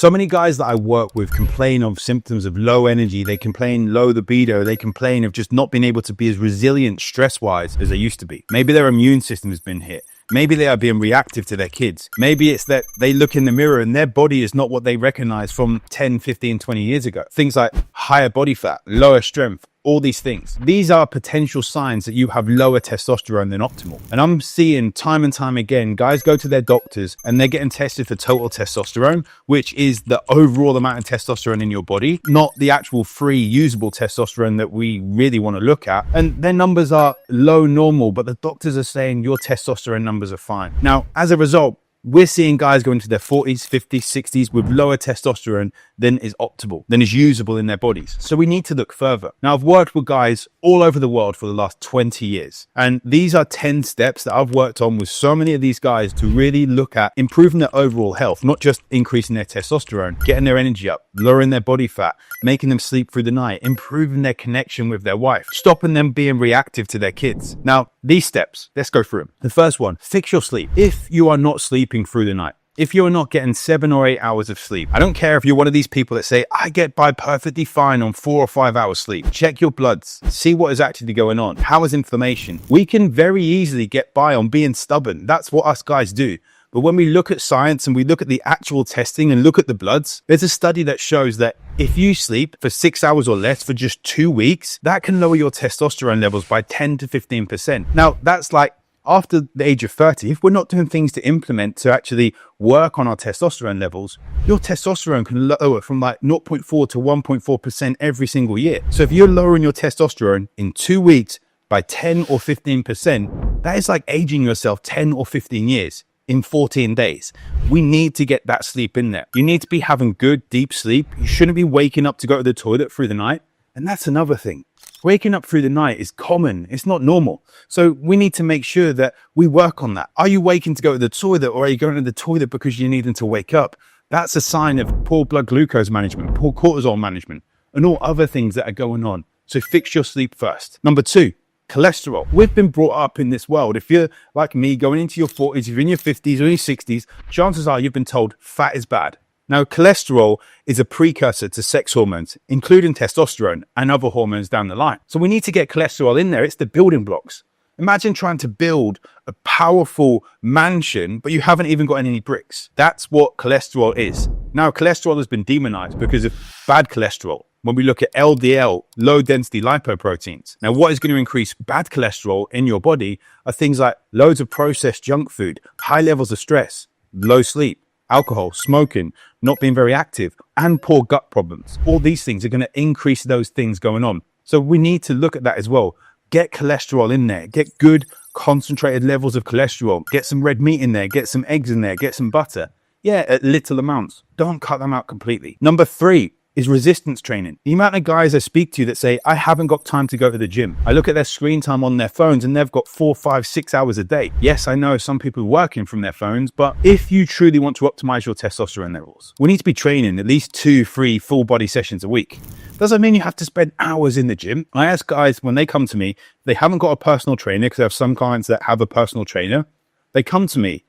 So many guys that I work with complain of symptoms of low energy. They complain low libido. They complain of just not being able to be as resilient stress-wise as they used to be. Maybe their immune system has been hit. Maybe they are being reactive to their kids. Maybe it's that they look in the mirror and their body is not what they recognize from 10, 15, 20 years ago. Things like higher body fat, lower strength, all these things. These are potential signs that you have lower testosterone than optimal. And I'm seeing time and time again, guys go to their doctors and they're getting tested for total testosterone, which is the overall amount of testosterone in your body, not the actual free usable testosterone that we really want to look at. And their numbers are low normal, but the doctors are saying your testosterone numbers are fine. Now, as a result, we're seeing guys go into their 40s, 50s, 60s with lower testosterone than is optimal, than is usable in their bodies. So we need to look further. Now, I've worked with guys all over the world for the last 20 years. And these are 10 steps that I've worked on with so many of these guys to really look at improving their overall health, not just increasing their testosterone, getting their energy up, lowering their body fat, making them sleep through the night, improving their connection with their wife, stopping them being reactive to their kids. Now, these steps, let's go through them. The first one, fix your sleep. If you are not sleeping through the night, if you're not getting 7 or 8 hours of sleep, I don't care if you're one of these people that say, I get by perfectly fine on 4 or 5 hours sleep. Check your bloods, see what is actually going on. How is inflammation? We can very easily get by on being stubborn. That's what us guys do. But when we look at science and we look at the actual testing and look at the bloods, there's a study that shows that if you sleep for 6 hours or less for just 2 weeks, that can lower your testosterone levels by 10 to 15%. Now, that's like after the age of 30, if we're not doing things to implement to actually work on our testosterone levels, your testosterone can lower from like 0.4 to 1.4% every single year. So if you're lowering your testosterone in 2 weeks by 10 or 15%, that is like aging yourself 10 or 15 years in 14 days. We need to get that sleep in there. You need to be having good, deep sleep. You shouldn't be waking up to go to the toilet through the night. And that's another thing. Waking up through the night is common. It's not normal. So we need to make sure that we work on that. Are you waking to go to the toilet, or are you going to the toilet because you need to wake up? That's a sign of poor blood glucose management, poor cortisol management, and all other things that are going on. So fix your sleep first. Number 2, cholesterol. We've been brought up in this world. If you're like me, going into your 40s, if you're in your 50s or your 60s, chances are you've been told fat is bad. Now, cholesterol is a precursor to sex hormones, including testosterone and other hormones down the line. So we need to get cholesterol in there. It's the building blocks. Imagine trying to build a powerful mansion, but you haven't even got any bricks. That's what cholesterol is. Now, cholesterol has been demonized because of bad cholesterol. When we look at LDL, low density lipoproteins. Now, what is going to increase bad cholesterol in your body are things like loads of processed junk food, high levels of stress, low sleep, alcohol, smoking, not being very active, and poor gut problems. All these things are going to increase those things going on. So we need to look at that as well. Get cholesterol in there. Get good concentrated levels of cholesterol. Get some red meat in there. Get some eggs in there. Get some butter. Yeah, at little amounts. Don't cut them out completely. Number 3 is resistance training. The amount of guys I speak to that say, I haven't got time to go to the gym. I look at their screen time on their phones and they've got 4, 5, 6 hours a day. Yes, I know some people are working from their phones, but if you truly want to optimize your testosterone levels, we need to be training at least 2, 3 full body sessions a week. Doesn't mean you have to spend hours in the gym. I ask guys when they come to me, they haven't got a personal trainer, because I have some clients that have a personal trainer. They come to me,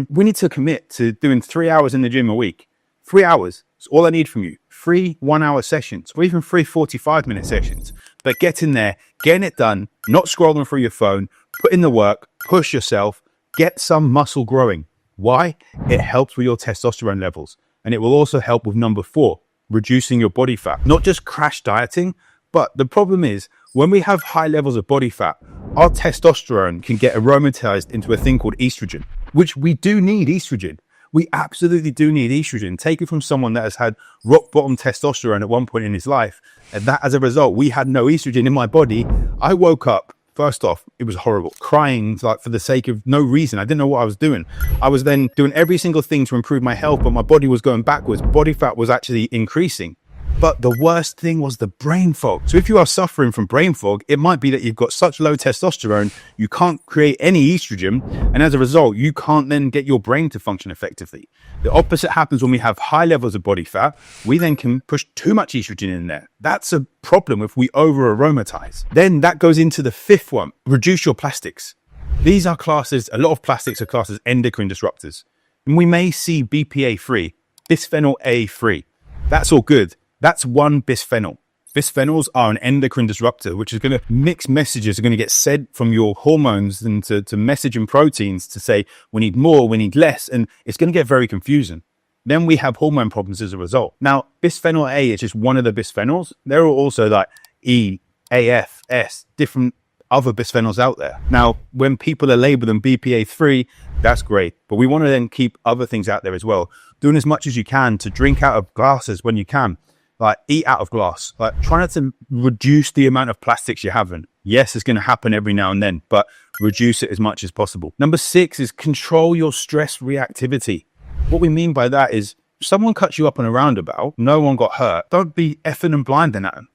we need to commit to doing 3 hours in the gym a week. 3 hours. It's all I need from you. 3 1-hour sessions, or even 3 45-minute sessions. But get in there, getting it done, not scrolling through your phone, put in the work, push yourself, get some muscle growing. Why? It helps with your testosterone levels. And it will also help with number 4, reducing your body fat. Not just crash dieting, but the problem is when we have high levels of body fat, our testosterone can get aromatized into a thing called estrogen, which we do need estrogen. We absolutely do need estrogen. Take it from someone that has had rock bottom testosterone at one point in his life. And that as a result, we had no estrogen in my body. I woke up, first off, it was horrible. Crying like for the sake of no reason. I didn't know what I was doing. I was then doing every single thing to improve my health, but my body was going backwards. Body fat was actually increasing. But the worst thing was the brain fog. So if you are suffering from brain fog, it might be that you've got such low testosterone, you can't create any estrogen. And as a result, you can't then get your brain to function effectively. The opposite happens when we have high levels of body fat. We then can push too much estrogen in there. That's a problem if we over aromatize. Then that goes into the 5th one, reduce your plastics. These are classes, a lot of plastics are classed as endocrine disruptors. And we may see BPA free, bisphenol A free. That's all good. That's one bisphenol. Bisphenols are an endocrine disruptor, which is going to mix messages are going to get sent from your hormones and to message and proteins to say, we need more, we need less. And it's going to get very confusing. Then we have hormone problems as a result. Now, bisphenol A is just one of the bisphenols. There are also like E, AF, S, different other bisphenols out there. Now, when people are labeled them BPA3, that's great. But we want to then keep other things out there as well. Doing as much as you can to drink out of glasses when you can. Like eat out of glass, like try not to reduce the amount of plastics you're having. Yes, it's going to happen every now and then, but reduce it as much as possible. Number 6 is control your stress reactivity. What we mean by that is if someone cuts you up on a roundabout, no one got hurt. Don't be effing and blinding at them.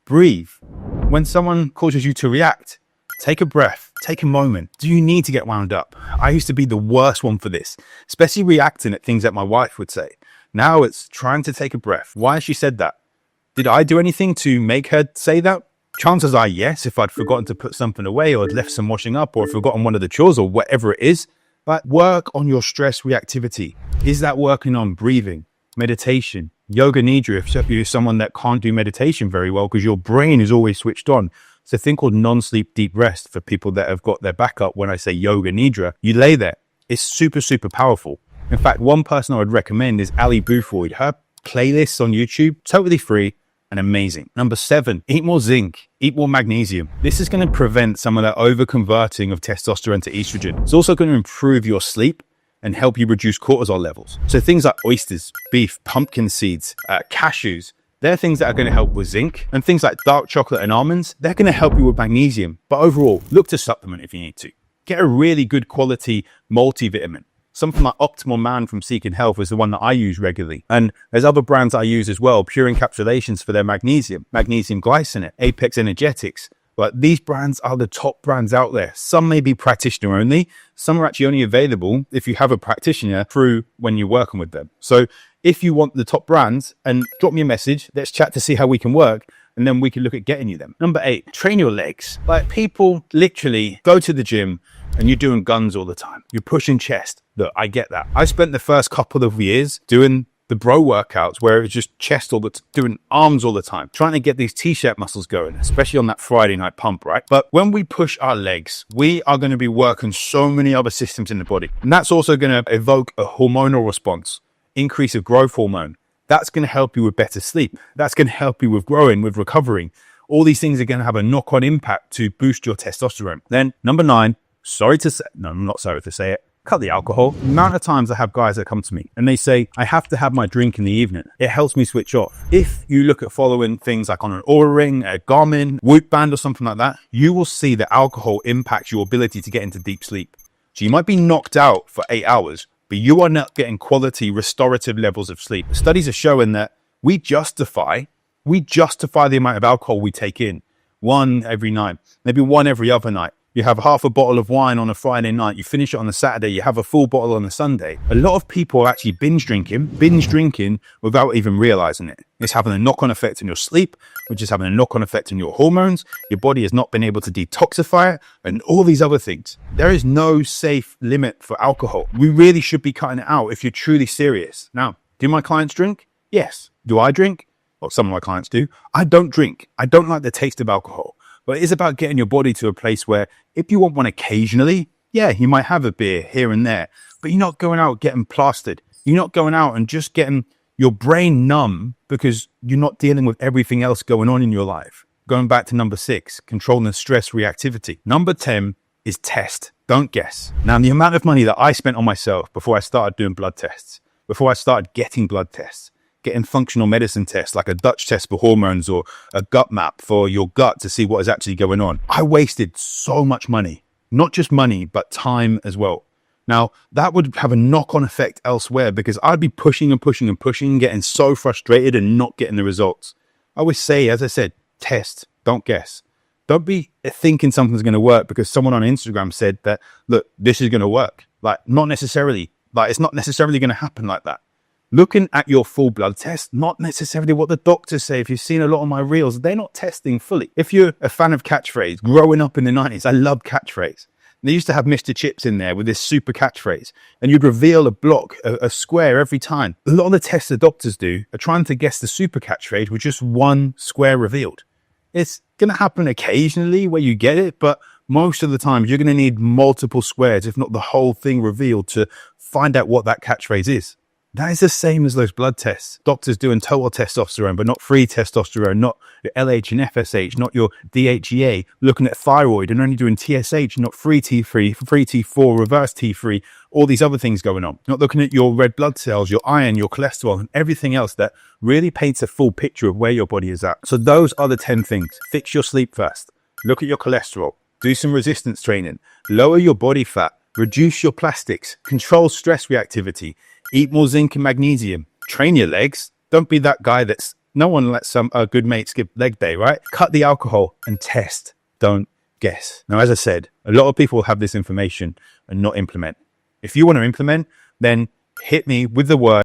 Breathe. When someone causes you to react, take a breath, take a moment. Do you need to get wound up? I used to be the worst one for this, especially reacting at things that my wife would say. Now it's trying to take a breath. Why has she said that? Did I do anything to make her say that? Chances are yes, if I'd forgotten to put something away or had left some washing up or forgotten one of the chores or whatever it is. But work on your stress reactivity. Is that working on breathing, meditation, yoga nidra if you're someone that can't do meditation very well because your brain is always switched on? It's a thing called non-sleep deep rest for people that have got their back up. When I say yoga nidra, you lay there. It's super, super powerful. In fact, one person I would recommend is Ali Boothroyd. Her playlists on YouTube, totally free and amazing. Number 7, eat more zinc, eat more magnesium. This is going to prevent some of that over-converting of testosterone to estrogen. It's also going to improve your sleep and help you reduce cortisol levels. So things like oysters, beef, pumpkin seeds, cashews, they're things that are going to help with zinc. And things like dark chocolate and almonds, they're going to help you with magnesium. But overall, look to supplement if you need to. Get a really good quality multivitamin. Something like Optimal Man from Seeking Health is the one that I use regularly. And there's other brands I use as well, Pure Encapsulations for their magnesium glycinate, Apex Energetics. But these brands are the top brands out there. Some may be practitioner only. Some are actually only available if you have a practitioner through when you're working with them. So if you want the top brands, and drop me a message, let's chat to see how we can work. And then we can look at getting you them. Number 8, train your legs. Like people literally go to the gym and you're doing guns all the time. You're pushing chest. Look, I get that. I spent the first couple of years doing the bro workouts where it was just chest doing arms all the time, trying to get these t-shirt muscles going, especially on that Friday night pump, right? But when we push our legs, we are going to be working so many other systems in the body. And that's also going to evoke a hormonal response, increase of growth hormone. That's going to help you with better sleep. That's going to help you with growing, with recovering. All these things are going to have a knock-on impact to boost your testosterone. Then number 9, I'm not sorry to say it, cut the alcohol. The amount of times I have guys that come to me and they say, I have to have my drink in the evening. It helps me switch off. If you look at following things like on an Oura Ring, a Garmin, Whoop Band or something like that, you will see that alcohol impacts your ability to get into deep sleep. So you might be knocked out for 8 hours, but you are not getting quality restorative levels of sleep. Studies are showing that we justify the amount of alcohol we take in. One every night, maybe one every other night. You have half a bottle of wine on a Friday night, you finish it on a Saturday, you have a full bottle on a Sunday. A lot of people are actually binge drinking without even realizing it. It's having a knock-on effect on your sleep, which is having a knock-on effect on your hormones. Your body has not been able to detoxify it and all these other things. There is no safe limit for alcohol. We really should be cutting it out if you're truly serious. Now, do my clients drink? Yes. Do I drink? Well, some of my clients do. I don't drink. I don't like the taste of alcohol. But it is about getting your body to a place where if you want one occasionally, yeah, you might have a beer here and there, but you're not going out getting plastered. You're not going out and just getting your brain numb because you're not dealing with everything else going on in your life. Going back to number 6, controlling the stress reactivity. Number 10 is test, don't guess. Now, the amount of money that I spent on myself before I started doing blood tests, before I started getting blood tests, getting functional medicine tests like a Dutch test for hormones or a gut map for your gut to see what is actually going on. I wasted so much money, not just money, but time as well. Now, that would have a knock-on effect elsewhere because I'd be pushing and pushing and pushing, getting so frustrated and not getting the results. I always say, as I said, test, don't guess. Don't be thinking something's going to work because someone on Instagram said that, look, this is going to work. It's not necessarily going to happen like that. Looking at your full blood test, not necessarily what the doctors say. If you've seen a lot of my reels, they're not testing fully. If you're a fan of catchphrase, growing up in the 90s, I loved catchphrase. They used to have Mr. Chips in there with this super catchphrase, and you'd reveal a block, a square every time. A lot of the tests the doctors do are trying to guess the super catchphrase with just one square revealed. It's going to happen occasionally where you get it, but most of the time you're going to need multiple squares, if not the whole thing revealed, to find out what that catchphrase is. That is the same as those blood tests. Doctors doing total testosterone, but not free testosterone, not your LH and FSH, not your DHEA, looking at thyroid and only doing TSH, not free T3, free T4, reverse T3, all these other things going on. Not looking at your red blood cells, your iron, your cholesterol, and everything else that really paints a full picture of where your body is at. So those are the 10 things. Fix your sleep first. Look at your cholesterol. Do some resistance training. Lower your body fat. Reduce your plastics. Control stress reactivity. Eat more zinc and magnesium. Train your legs. Don't be that guy that's, no one lets some good mate skip leg day, right? Cut the alcohol and test. Don't guess. Now, as I said, a lot of people have this information and not implement. If you want to implement, then hit me with the word